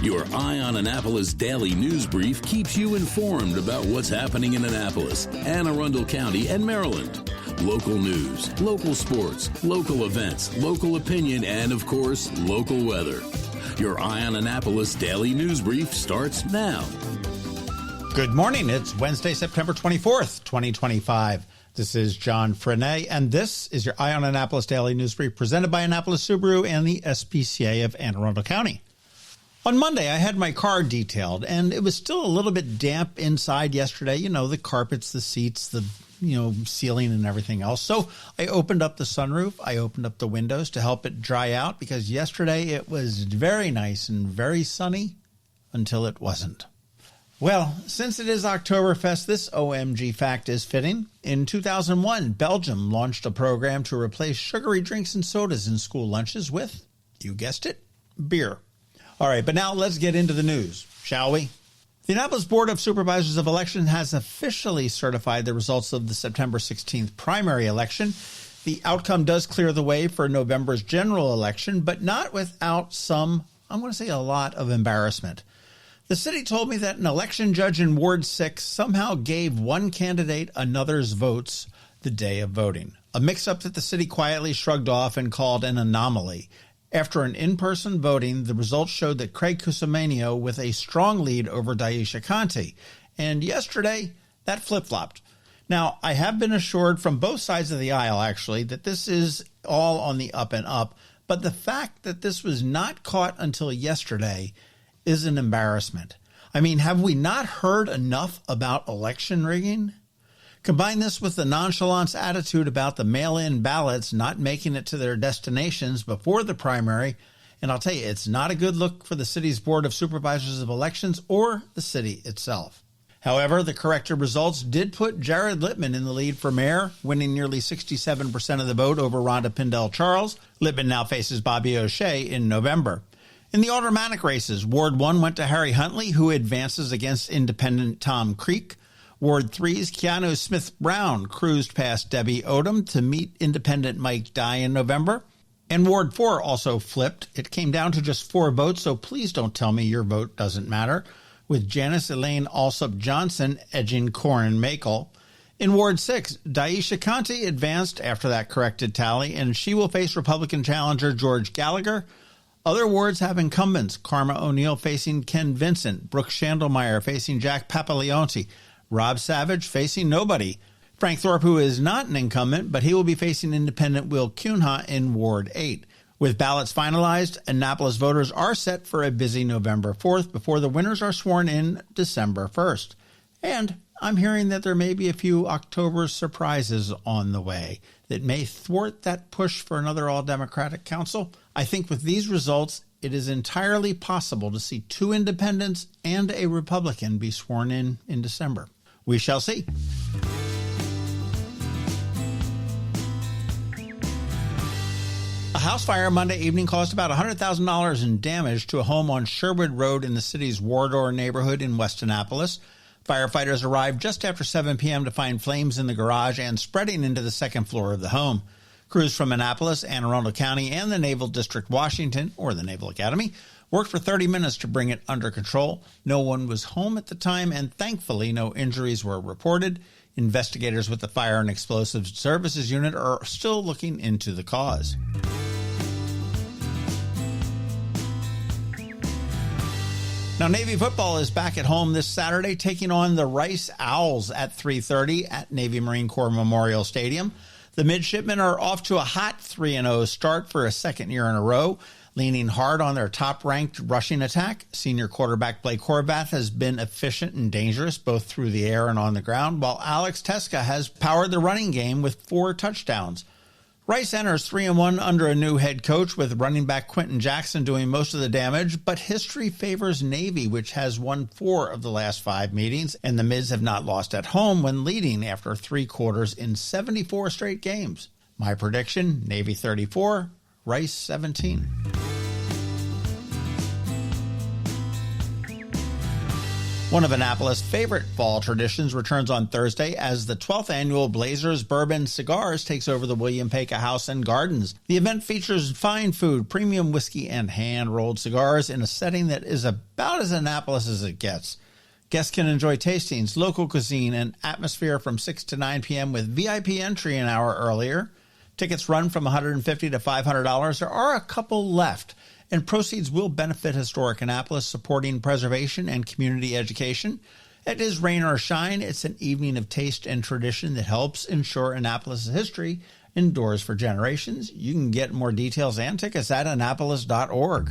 Your Eye on Annapolis daily news brief keeps you informed about what's happening in Annapolis, Anne Arundel County, and Maryland. Local news, local sports, local events, local opinion, and, of course, local weather. Your Eye on Annapolis daily news brief starts now. Good morning. It's Wednesday, September 24th, 2025. This is John Frenaye, and this is your Eye on Annapolis daily news brief presented by Annapolis Subaru and the SPCA of Anne Arundel County. On Monday, I had my car detailed, and it was still a little bit damp inside yesterday. You know, the carpets, the seats, the ceiling and everything else. So I opened up the sunroof. I opened up the windows to help it dry out because yesterday it was very nice and very sunny until it wasn't. Well, since it is Oktoberfest, this OMG fact is fitting. In 2001, Belgium launched a program to replace sugary drinks and sodas in school lunches with, you guessed it, beer. All right, but now let's get into the news, shall we? The Annapolis Board of Supervisors of Election has officially certified the results of the September 16th primary election. The outcome does clear the way for November's general election, but not without some, I'm going to say a lot of embarrassment. The city told me that an election judge in Ward 6 somehow gave one candidate another's votes the day of voting, a mix-up that the city quietly shrugged off and called an anomaly. After an in-person voting, the results showed that Craig Cusimano with a strong lead over Daisha Conti. And yesterday, that flip-flopped. Now, I have been assured from both sides of the aisle, actually, that this is all on the up and up. But the fact that this was not caught until yesterday is an embarrassment. I mean, have we not heard enough about election rigging? Combine this with the nonchalance attitude about the mail-in ballots not making it to their destinations before the primary, and I'll tell you, it's not a good look for the city's Board of Supervisors of Elections or the city itself. However, the corrected results did put Jared Littman in the lead for mayor, winning nearly 67% of the vote over Rhonda Pindell-Charles. Littman now faces Bobby O'Shea in November. In the automatic races, Ward 1 went to Harry Huntley, who advances against independent Tom Creek. Ward 3's Keanu Smith-Brown cruised past Debbie Odom to meet independent Mike Dye in November. And Ward 4 also flipped. It came down to just 4 votes, so please don't tell me your vote doesn't matter, with Janice Elaine Alsop-Johnson edging Corin Makel. In Ward 6, Daisha Conti advanced after that corrected tally, and she will face Republican challenger George Gallagher. Other wards have incumbents, Karma O'Neill facing Ken Vincent, Brooke Schandelmeyer facing Jack Papaleonti, Rob Savage facing nobody. Frank Thorpe, who is not an incumbent, but he will be facing independent Will Cunha in Ward 8. With ballots finalized, Annapolis voters are set for a busy November 4th before the winners are sworn in December 1st. And I'm hearing that there may be a few October surprises on the way that may thwart that push for another all-Democratic council. I think with these results, it is entirely possible to see 2 independents and a Republican be sworn in December. We shall see. A house fire Monday evening caused about $100,000 in damage to a home on Sherwood Road in the city's Wardour neighborhood in West Annapolis. Firefighters arrived just after 7 p.m. to find flames in the garage and spreading into the second floor of the home. Crews from Annapolis, Anne Arundel County, and the Naval District Washington, or the Naval Academy, worked for 30 minutes to bring it under control. No one was home at the time, and thankfully no injuries were reported. Investigators with the Fire and Explosives Services Unit are still looking into the cause. Now, Navy football is back at home this Saturday, taking on the Rice Owls at 3:30 at Navy Marine Corps Memorial Stadium. The midshipmen are off to a hot 3-0 start for a second year in a row, leaning hard on their top-ranked rushing attack. Senior quarterback Blake Horvath has been efficient and dangerous both through the air and on the ground, while Alex Teska has powered the running game with 4 touchdowns. Rice enters 3-1 under a new head coach, with running back Quentin Jackson doing most of the damage, but history favors Navy, which has won 4 of the last 5 meetings, and the Mids have not lost at home when leading after 3 quarters in 74 straight games. My prediction, Navy 34, Rice 17. One of Annapolis' favorite fall traditions returns on Thursday as the 12th annual Blazers Bourbon Cigars takes over the William Peka House and Gardens. The event features fine food, premium whiskey, and hand-rolled cigars in a setting that is about as Annapolis as it gets. Guests can enjoy tastings, local cuisine, and atmosphere from 6 to 9 p.m. with VIP entry an hour earlier. Tickets run from $150 to $500. There are a couple left, and proceeds will benefit historic Annapolis, supporting preservation and community education. It is rain or shine. It's an evening of taste and tradition that helps ensure Annapolis' history endures for generations. You can get more details and tickets at annapolis.org.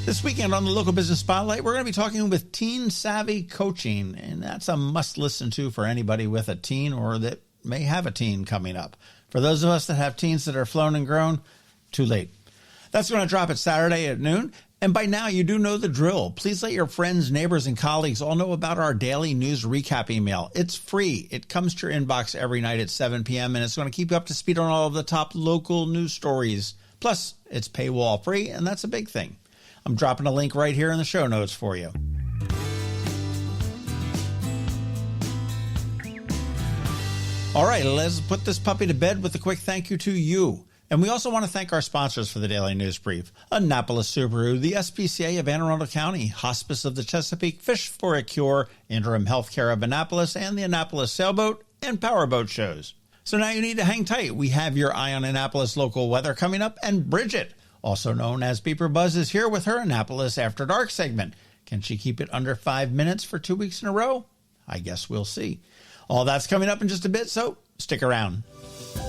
This weekend on the Local Business Spotlight, we're going to be talking with Teen Savvy Coaching, and that's a must-listen to for anybody with a teen or that may have a teen coming up. For those of us that have teens that are flown and grown, too late. That's going to drop at Saturday at noon, and by now you do know the drill. Please let your friends, neighbors, and colleagues all know about our daily news recap email. It's free. It comes to your inbox every night at 7 p.m., and it's going to keep you up to speed on all of the top local news stories. Plus, it's paywall free, and that's a big thing. I'm dropping a link right here in the show notes for you. All right, let's put this puppy to bed with a quick thank you to you. And we also want to thank our sponsors for the Daily News Brief: Annapolis Subaru, the SPCA of Anne Arundel County, Hospice of the Chesapeake, Fish for a Cure, Interim Healthcare of Annapolis, and the Annapolis Sailboat and Powerboat Shows. So now you need to hang tight. We have your eye on Annapolis local weather coming up, and Bridget, also known as BeeprBuzz, is here with her Annapolis After Dark segment. Can she keep it under 5 minutes for 2 weeks in a row? I guess we'll see. All that's coming up in just a bit, so stick around.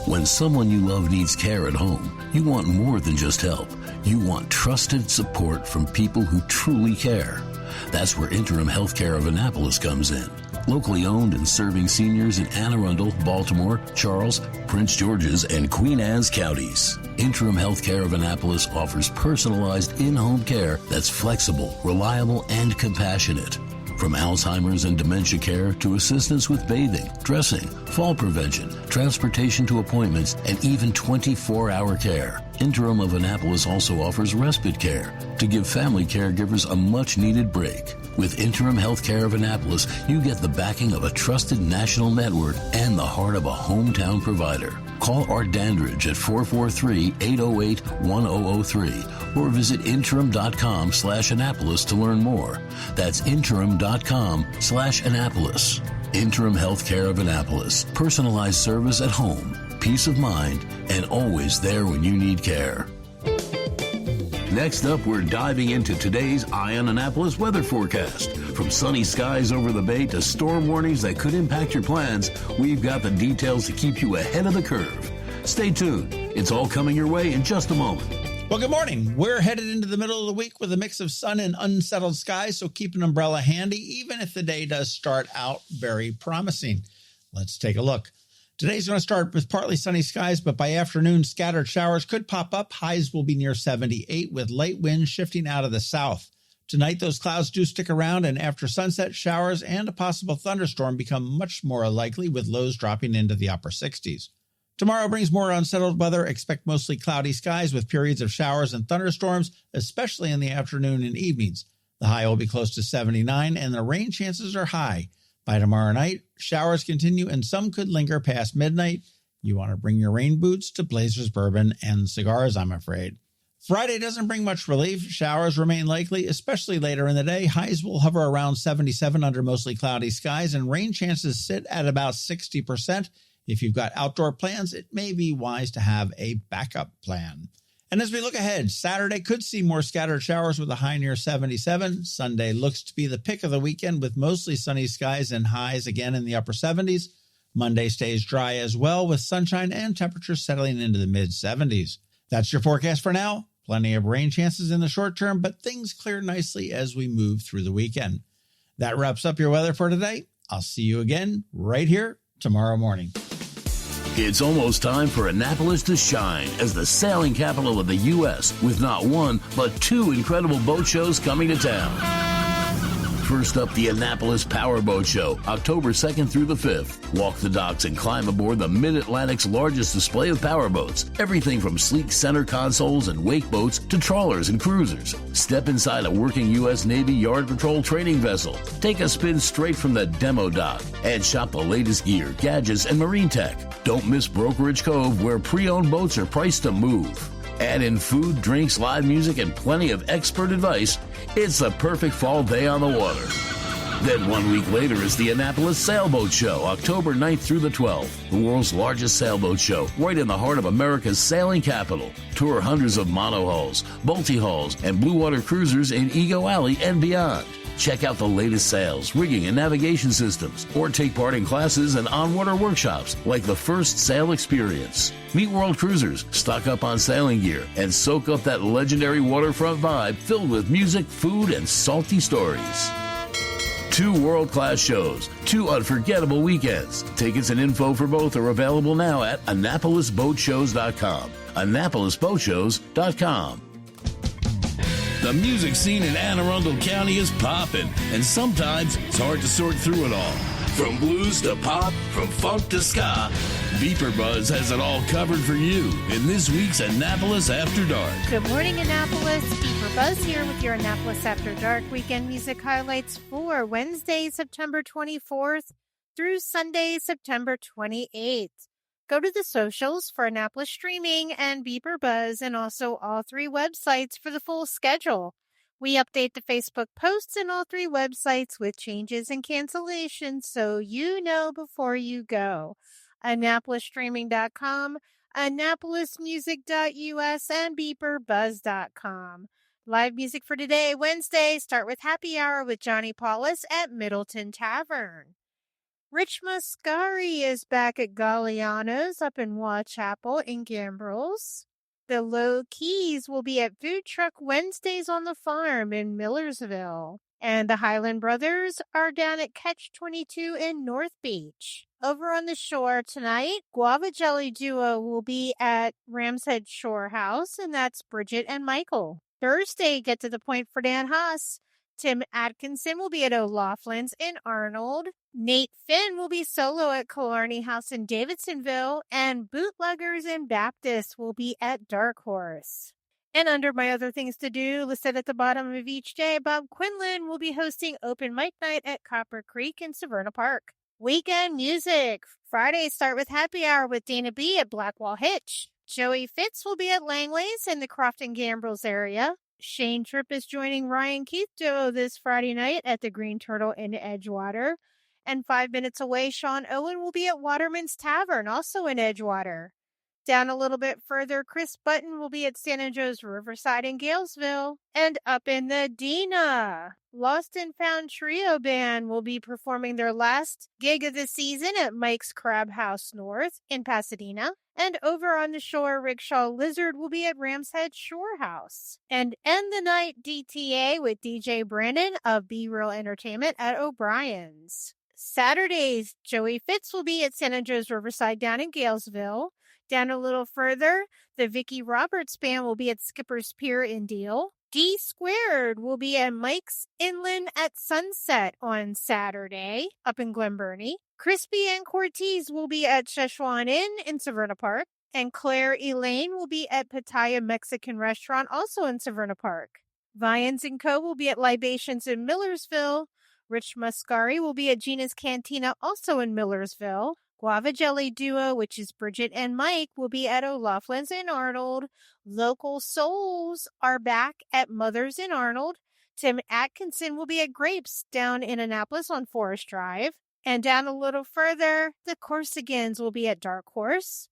When someone you love needs care at home, you want more than just help. You want trusted support from people who truly care. That's where Interim Healthcare of Annapolis comes in. Locally owned and serving seniors in Anne Arundel, Baltimore, Charles, Prince George's, and Queen Anne's counties. Interim Healthcare of Annapolis offers personalized in-home care that's flexible, reliable, and compassionate. From Alzheimer's and dementia care to assistance with bathing, dressing, fall prevention, transportation to appointments, and even 24-hour care. Interim of Annapolis also offers respite care to give family caregivers a much-needed break. With Interim Healthcare of Annapolis, you get the backing of a trusted national network and the heart of a hometown provider. Call Art Dandridge at 443-808-1003 or visit interim.com/Annapolis to learn more. That's interim.com/Annapolis. Interim Healthcare of Annapolis. Personalized service at home, peace of mind, and always there when you need care. Next up, we're diving into today's Eye on Annapolis weather forecast. From sunny skies over the bay to storm warnings that could impact your plans, we've got the details to keep you ahead of the curve. Stay tuned. It's all coming your way in just a moment. Well, good morning. We're headed into the middle of the week with a mix of sun and unsettled skies, so keep an umbrella handy, even if the day does start out very promising. Let's take a look. Today's going to start with partly sunny skies, but by afternoon, scattered showers could pop up. Highs will be near 78 with light winds shifting out of the south. Tonight, those clouds do stick around, and after sunset, showers and a possible thunderstorm become much more likely, with lows dropping into the upper 60s. Tomorrow brings more unsettled weather. Expect mostly cloudy skies with periods of showers and thunderstorms, especially in the afternoon and evenings. The high will be close to 79, and the rain chances are high. By tomorrow night, showers continue and some could linger past midnight. You want to bring your rain boots to Blazers Bourbon and Cigars, I'm afraid. Friday doesn't bring much relief. Showers remain likely, especially later in the day. Highs will hover around 77 under mostly cloudy skies, and rain chances sit at about 60%. If you've got outdoor plans, it may be wise to have a backup plan. And as we look ahead, Saturday could see more scattered showers with a high near 77. Sunday looks to be the pick of the weekend with mostly sunny skies and highs again in the upper 70s. Monday stays dry as well with sunshine and temperatures settling into the mid-70s. That's your forecast for now. Plenty of rain chances in the short term, but things clear nicely as we move through the weekend. That wraps up your weather for today. I'll see you again right here tomorrow morning. It's almost time for Annapolis to shine as the sailing capital of the U.S. with not one, but two incredible boat shows coming to town. First up, the Annapolis Powerboat Show, October 2nd through the 5th. Walk the docks and climb aboard the Mid-Atlantic's largest display of powerboats. Everything from sleek center consoles and wake boats to trawlers and cruisers. Step inside a working U.S. Navy Yard Patrol training vessel. Take a spin straight from the demo dock and shop the latest gear, gadgets, and marine tech. Don't miss Brokerage Cove, where pre-owned boats are priced to move. Add in food, drinks, live music, and plenty of expert advice. It's the perfect fall day on the water. Then 1 week later is the Annapolis Sailboat Show, October 9th through the 12th. The world's largest sailboat show, right in the heart of America's sailing capital. Tour hundreds of monohulls, multi-hulls, and blue water cruisers in Ego Alley and beyond. Check out the latest sails, rigging, and navigation systems, or take part in classes and on-water workshops like the First Sail Experience. Meet world cruisers, stock up on sailing gear, and soak up that legendary waterfront vibe filled with music, food, and salty stories. 2 world-class shows, 2 unforgettable weekends. Tickets and info for both are available now at AnnapolisBoatShows.com. AnnapolisBoatShows.com. The music scene in Anne Arundel County is popping, and sometimes it's hard to sort through it all. From blues to pop, from funk to ska, BeeprBuzz has it all covered for you in this week's Annapolis After Dark. Good morning, Annapolis. BeeprBuzz here with your Annapolis After Dark weekend music highlights for Wednesday, September 24th through Sunday, September 28th. Go to the socials for Annapolis Streaming and BeeprBuzz, and also all 3 websites for the full schedule. We update the Facebook posts in all 3 websites with changes and cancellations, so you know before you go. AnnapolisStreaming.com, AnnapolisMusic.us, and BeeprBuzz.com. Live music for today, Wednesday, start with Happy Hour with Johnny Paulus at Middleton Tavern. Rich Muscari is back at Galliano's up in Chapel in Gambrills. The Low Keys will be at Food Truck Wednesdays on the Farm in Millersville. And the Highland Brothers are down at Catch 22 in North Beach. Over on the shore tonight, Guava Jelly Duo will be at Ramshead Shore House, and that's Bridget and Michael. Thursday, get to the point for Dan Haas. Tim Atkinson will be at O'Loughlin's in Arnold. Nate Finn will be solo at Killarney House in Davidsonville. And Bootleggers and Baptist will be at Dark Horse. And under my other things to do, listed at the bottom of each day, Bob Quinlan will be hosting open mic night at Copper Creek in Severna Park. Weekend music. Friday, start with Happy Hour with Dana B at Blackwall Hitch. Joey Fitz will be at Langley's in the Crofton Gambrills area. Shane Tripp is joining Ryan Keith duo this Friday night at the Green Turtle in Edgewater. And 5 minutes away, Sean Owen will be at Waterman's Tavern, also in Edgewater. Down a little bit further, Chris Button will be at San Andreas Riverside in Galesville. And up in the Dina, Lost and Found Trio Band will be performing their last gig of the season at Mike's Crab House North in Pasadena. And over on the shore, Rickshaw Lizard will be at Ramshead Shore House. And end the night DTA with DJ Brandon of Be Real Entertainment at O'Brien's. Saturdays, Joey Fitz will be at San Andreas Riverside down in Galesville. Down a little further, the Vicki Roberts Band will be at Skipper's Pier in Deal. D Squared will be at Mike's Inland at Sunset on Saturday up in Glen Burnie. Crispy and Cortez will be at Szechuan Inn in Severna Park. And Claire Elaine will be at Pattaya Mexican Restaurant, also in Severna Park. Vians & Co. will be at Libations in Millersville. Rich Muscari will be at Gina's Cantina, also in Millersville. Guava Jelly Duo, which is Bridget and Mike, will be at O'Loughlin's in Arnold. Local Souls are back at Mother's in Arnold. Tim Atkinson will be at Grapes down in Annapolis on Forest Drive. And down a little further, the Corsicans will be at Dark Horse.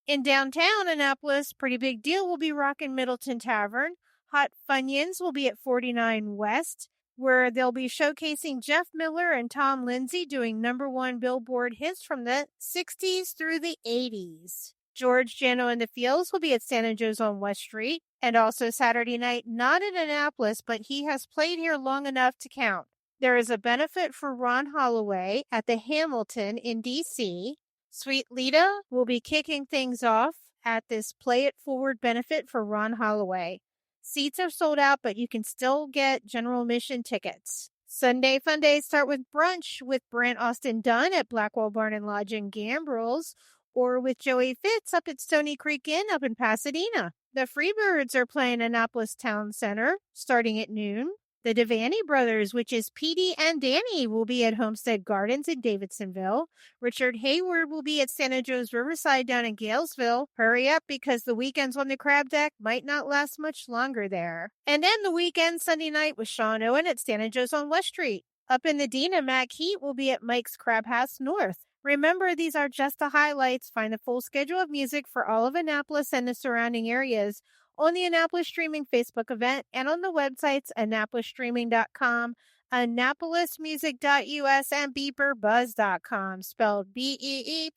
In downtown Annapolis, Pretty Big Deal will be rocking Middleton Tavern. Hot Funyuns will be at 49 West, where they'll be showcasing Jeff Miller and Tom Lindsay doing #1 Billboard hits from the 60s through the 80s. George Jano and the Fields will be at San Andreas on West Street. And also Saturday night, not in Annapolis, but he has played here long enough to count. There is a benefit for Ron Holloway at the Hamilton in D.C. Sweet Lita will be kicking things off at this Play It Forward benefit for Ron Holloway. Seats are sold out, but you can still get general admission tickets. Sunday fun days start with brunch with Brent Austin Dunn at Blackwell Barn and Lodge in Gambrels, or with Joey Fitz up at Stony Creek Inn up in Pasadena. The Freebirds are playing Annapolis Town Center starting at noon. The Devaney Brothers, which is Petey and Danny, will be at Homestead Gardens in Davidsonville. Richard Hayward will be at Santa Joe's Riverside down in Galesville. Hurry up because the weekends on the Crab Deck might not last much longer there. And then the weekend Sunday night with Sean Owen at Santa Joe's on West Street. Up in Medina, Mac Heat will be at Mike's Crab House North. Remember, these are just the highlights. Find the full schedule of music for all of Annapolis and the surrounding areas on the Annapolis Streaming Facebook event and on the websites AnnapolisStreaming.com, AnnapolisMusic.us, and BeeprBuzz.com, spelled BeeprBuzz.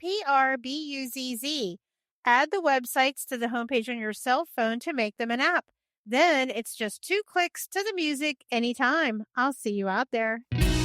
Add the websites to the homepage on your cell phone to make them an app. Then it's just 2 clicks to the music anytime. I'll see you out there.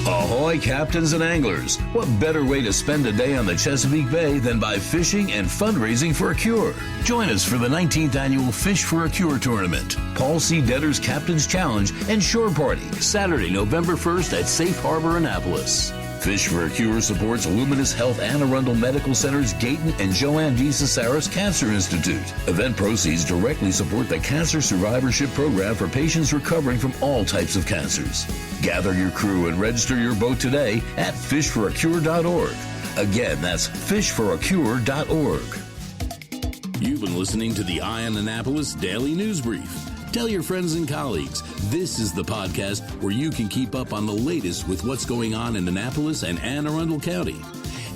Ahoy, captains and anglers! What better way to spend a day on the Chesapeake Bay than by fishing and fundraising for a cure? Join us for the 19th annual Fish for a Cure tournament, Paul C. Detter's Captain's Challenge, and Shore Party, Saturday, November 1st at Safe Harbor, Annapolis. Fish for a Cure supports Luminous Health Anne Arundel Medical Center's Gayton and Joanne D. Cesaris Cancer Institute. Event proceeds directly support the Cancer Survivorship Program for patients recovering from all types of cancers. Gather your crew and register your boat today at fishforacure.org. Again, that's fishforacure.org. You've been listening to the Eye on Annapolis Daily News Brief. Tell your friends and colleagues, this is the podcast where you can keep up on the latest with what's going on in Annapolis and Anne Arundel County.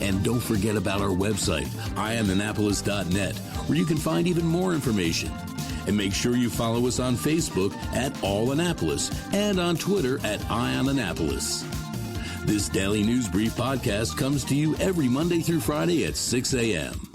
And don't forget about our website, eyeonannapolis.net, where you can find even more information. And make sure you follow us on Facebook at All Annapolis and on Twitter at EyeOnAnnapolis. This Daily News Brief podcast comes to you every Monday through Friday at 6 a.m.